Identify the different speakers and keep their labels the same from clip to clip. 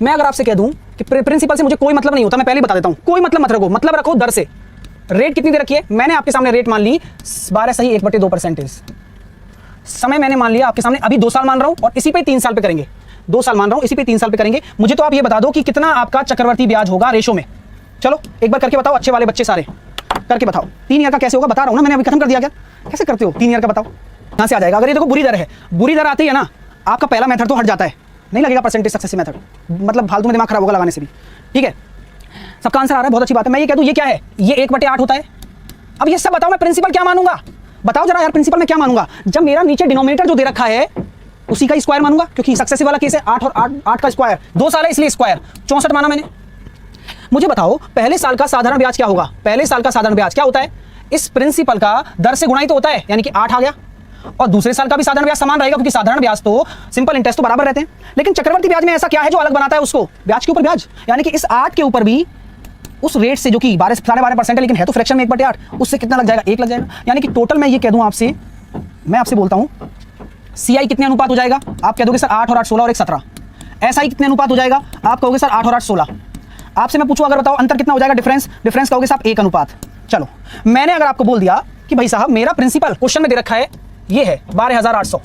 Speaker 1: मैं अगर आपसे कह दूं कि प्रिंसिपल से मुझे कोई मतलब नहीं होता, मैं पहले बता देता हूं, कोई मतलब मत रखो, मतलब रखो दर से। रेट कितनी दे रखी है? मैंने आपके सामने रेट मान ली 12 सही 1/2%। समय मैंने मान लिया आपके सामने, अभी 2 साल मान रहा हूं और इसी पे 3 साल पे करेंगे। 2 साल मान रहा हूं, इसी पे 3 साल पे करेंगे। मुझे तो आप ये बता दो कि कितना आपका चक्रवर्ती ब्याज होगा रेशो में। चलो एक बार करके बताओ, अच्छे वाले बच्चे सारे करके बताओ। 3 ईयर का कैसे होगा बता रहा हूं ना, मैंने अभी खत्म कर दिया। क्या कैसे करते हो? 3 ईयर का बताओ कहां से आ जाएगा? अगर ये देखो बुरी दर है, बुरी दर आती है ना, आपका पहला मेथड तो हट जाता है, नहीं लगेगा परसेंटेज सक्सेस मेथड, मतलब फालतू में दिमाग खराब होगा लगाने से भी। ठीक है, सबका आंसर आ रहा है, बहुत अच्छी बात है। मैं ये कह दूं ये क्या है? ये 1/8 होता है। अब ये सब बताओ, मैं प्रिंसिपल क्या मानूंगा? बताओ जरा यार, प्रिंसिपल में क्या मानूंगा? जब मेरा नीचे डिनोमिनेटर जो दे रखा है उसी का स्क्वायर मानूंगा, क्योंकि सक्सेसिव वाला केस है 8 और 8 का स्क्वायर, 2 साल है इसलिए स्क्वायर 64 माना मैंने। मुझे बताओ पहले साल का साधारण ब्याज क्या होगा? पहले साल का साधारण ब्याज क्या होता है? इस प्रिंसिपल का दर से गुणा ही तो होता है, यानी कि 8 आ गया। और दूसरे साल का भी साधारण ब्याज समान रहेगा, क्योंकि साधारण ब्याज तो सिंपल इंटरेस्ट तो बराबर रहते हैं। लेकिन चक्रवर्ती ब्याज में ऐसा क्या है जो अलग बनाता है उसको? ब्याज के ऊपर ब्याज, यानी कि इस 8 के ऊपर भी उस रेट से जो कि 12.5% है, लेकिन है तो फ्रैक्शन में 1/8, उससे कितना लग जाएगा? 1 लग जाएगा। यानी कि टोटल मैं ये कह दूं आपसे, मैं आपसे बोलता हूं CI कितने अनुपात हो जाएगा? आप कह दोगे सर 8 और 8 16 और 1 17। SI कितने अनुपात हो जाएगा? आप कहोगे सर 8 और 8 16। आपसे मैं पूछूं अगर बताओ अंतर कितना हो जाएगा? डिफरेंस कहोगे साहब 1 अनुपात। चलो मैंने अगर आपको बोल दिया कि भाई साहब मेरा प्रिंसिपल क्वेश्चन में दे रखा है ये है 12,800,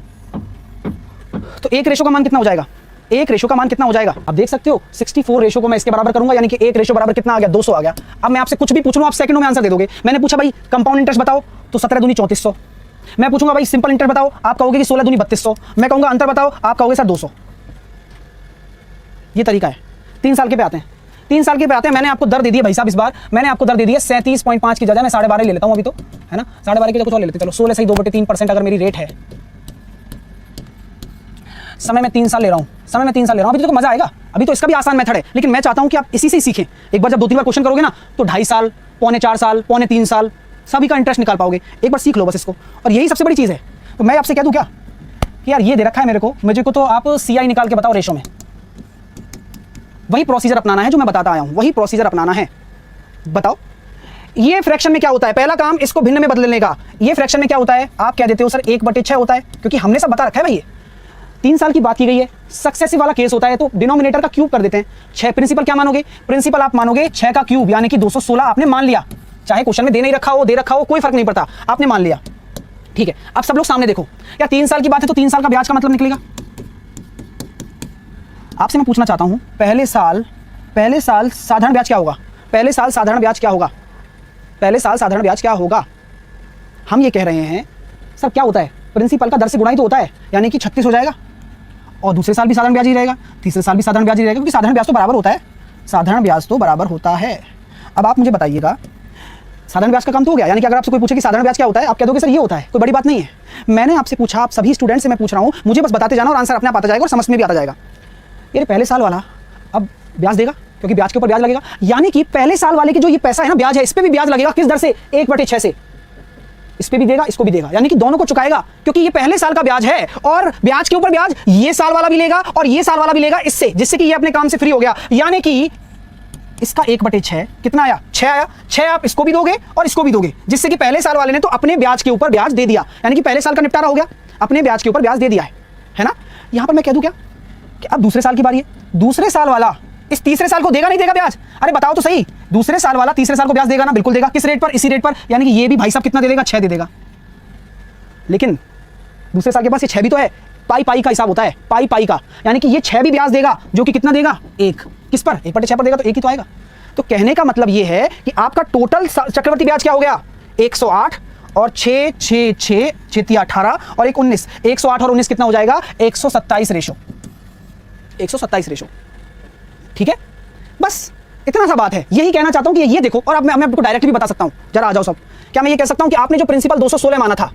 Speaker 1: तो 1 रेशो का मान कितना हो जाएगा? 1 रेशो का मान कितना हो जाएगा? अब देख सकते हो 64 रेशो को मैं इसके बराबर करूंगा, यानी कि 1 रेशो बराबर कितना आ गया? 200 आ गया। अब मैं आपसे कुछ भी पूछ लूं, आप सेकंडों में आंसर दे दोगे। मैंने पूछा भाई कंपाउंड इंटरेस्ट बताओ, तो 17 दूनी 3400। मैं पूछूंगा भाई सिंपल इंटरेस्ट बताओ, आप कहोगे कि 16 दूनी 3200। मैं कहूंगा अंतर बताओ, आप कहोगे सर 200। ये तरीका है। 3 साल के पे आते हैं, 3 साल के पे आते हैं। मैंने आपको दर दे दी है भाई साहब, इस बार मैंने आपको दर दे दी है 37.5 की जगह मैं 12.5 ले लेता हूं अभी तो, है ना? 12.5 की जगह कुछ और ले लेते हैं। चलो 16 सही 2/3% अगर मेरी रेट है। समय में 3 साल ले रहा हूं, समय में 3 साल ले रहा हूं। अभी तो मजा आएगा, अभी तो इसका भी आसान मेथड है, लेकिन मैं चाहता हूं कि आप इसी से ही सीखें। एक बार जब 2-3 बार क्वेश्चन करोगे ना, तो 2.5 साल, 2.25 साल, 2.25 साल सभी का इंटरेस्ट निकाल पाओगे। एक बार सीख लो बस इसको, और यही सबसे बड़ी चीज़ है। तो मैं आपसे कह दूं क्या कि यार ये दे रखा है मुझे को तो आप CI निकाल के बताओ रेशो में। वही प्रोसीजर अपनाना है जो मैं बताता आया हूं, वही प्रोसीजर अपनाना है। बताओ ये फ्रैक्शन में क्या होता है? पहला काम इसको भिन्न में बदलने का। ये फ्रैक्शन में क्या होता है? आप क्या देते हो सर? 1/6 होता है, क्योंकि हमने सब बता रखा है भाई। ये 3 साल की बात की गई है, सक्सेसिव वाला केस होता है, तो डिनोमिनेटर का क्यूब कर देते हैं। 6 प्रिंसिपल क्या मानोगे? प्रिंसिपल आप मानोगे 6 का क्यूब, यानी कि 216 आपने मान लिया। चाहे क्वेश्चन में दे नहीं रखा हो, दे रखा हो, कोई फर्क नहीं पड़ता, आपने मान लिया। ठीक है, अब सब लोग सामने देखो। क्या 3 साल की बात है तो 3 साल का ब्याज का मतलब निकलेगा? आपसे मैं पूछना चाहता हूं पहले साल साधारण ब्याज क्या होगा? पहले साल साधारण ब्याज क्या होगा? पहले साल साधारण ब्याज क्या होगा? हम ये कह रहे हैं सर क्या होता है? प्रिंसिपल का दर से गुणा ही तो होता है, यानी कि 36 हो जाएगा। और दूसरे साल भी साधारण ब्याज ही रहेगा, तीसरे साल भी साधारण ब्याज ही रहेगा, क्योंकि साधारण ब्याज तो बराबर होता है। साधारण ब्याज तो बराबर होता है। अब आप मुझे बताइएगा, साधारण ब्याज का काम तो हो गया, यानी कि अगर आपसे कोई पूछे कि साधारण ब्याज क्या होता है, आप कह दोगे सर ये होता है, कोई बड़ी बात नहीं है। मैंने आपसे पूछा, आप सभी स्टूडेंट से मैं पूछ रहा हूँ, मुझे बस बताते जाना और आंसर अपने आप आता जाएगा और समझ में भी आता जाएगा। ये पहले साल वाला अब ब्याज देगा, क्योंकि ब्याज के ऊपर ब्याज लगेगा, यानी कि पहले साल वाले की जो ये पैसा है ना ब्याज है, इस पे भी ब्याज लगेगा। किस दर से? 1/6 से। इस पे भी देगा, इसको भी देगा, यानी कि दोनों को चुकाएगा, क्योंकि ये पहले साल का ब्याज है। और ब्याज के ऊपर ब्याज ये साल वाला भी लेगा और ये साल वाला भी लेगा, इससे जिससे कि ये अपने काम से फ्री हो गया। यानी कि इसका 1/6 कितना आया? 6 आया। 6 आप इसको भी दोगे और इसको भी दोगे, जिससे कि पहले साल वाले ने तो अपने ब्याज के ऊपर ब्याज दे दिया, यानी कि पहले साल का निपटारा हो गया, अपने ब्याज के ऊपर ब्याज दे दिया है ना? यहां पर मैं कह दूं क्या कि अब दूसरे साल की बारी है। दूसरे साल वाला इस तीसरे साल को देगा नहीं देगा ब्याज? अरे बताओ तो सही, दूसरे साल वाला तीसरे साल को ब्याज देगा ना? बिल्कुल देगा। किस रेट पर? इसी रेट पर, यानी कि ये भी भाई साहब कितना दे देगा? 6 दे देगा। लेकिन दूसरे साल के पास ये 6 भी तो है, पाई का हिसाब होता है, पाई का, यानी कि ये 6 भी ब्याज देगा, जो कि कितना देगा? 1। किस पर? 1/6 पर देगा, तो 1 ही तो आएगा। तो कहने का मतलब ये है कि आपका टोटल चक्रवर्ती ब्याज क्या हो गया? 108 और 6 6 6 6 18 और 1 19। 108 और 19 कितना हो जाएगा? 127 रेशो। 127 रेशो। ठीक है, बस इतना सा बात है। यही कहना चाहता हूं कि ये देखो, और अब मैं आपको डायरेक्ट भी बता सकता हूं, जरा आ जाओ सब। क्या मैं ये कह सकता हूं कि आपने जो प्रिंसिपल 216 माना था,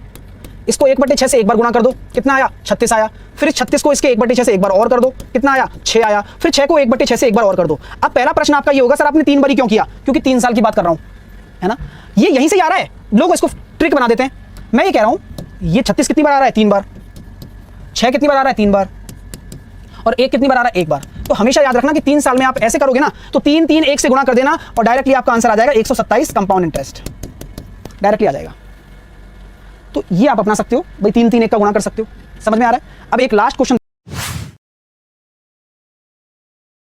Speaker 1: इसको 1/6 से एक बार गुणा कर दो, कितना आया? 36 आया। फिर 36 को इसके 1/6 से एक बार और कर दो, कितना आया? 6 आया। फिर 6 को 1/6 से एक बार और कर दो। अब पहला प्रश्न आपका ये होगा, सर आपने 3 बारी क्यों किया? क्योंकि 3 साल की बात कर रहा हूं, है ना? ये यहीं से आ रहा है, लोग इसको ट्रिक बना देते हैं। मैं ये कह रहा हूं, ये 36 कितनी बार आ रहा है? 3 बार। 6 कितनी बार आ रहा है? 3 बार। और 1 कितनी बार आ रहा है? 1 बार। तो हमेशा याद रखना कि 3 साल में आप ऐसे करोगे ना, तो 3 3 1 से गुणा कर देना और डायरेक्टली आपका आंसर आ जाएगा 127 कंपाउंड इंटरेस्ट, डायरेक्टली आ जाएगा। तो ये आप अपना सकते हो भाई, 3 3 1 का गुणा कर सकते हो। समझ में आ रहा है? अब एक लास्ट क्वेश्चन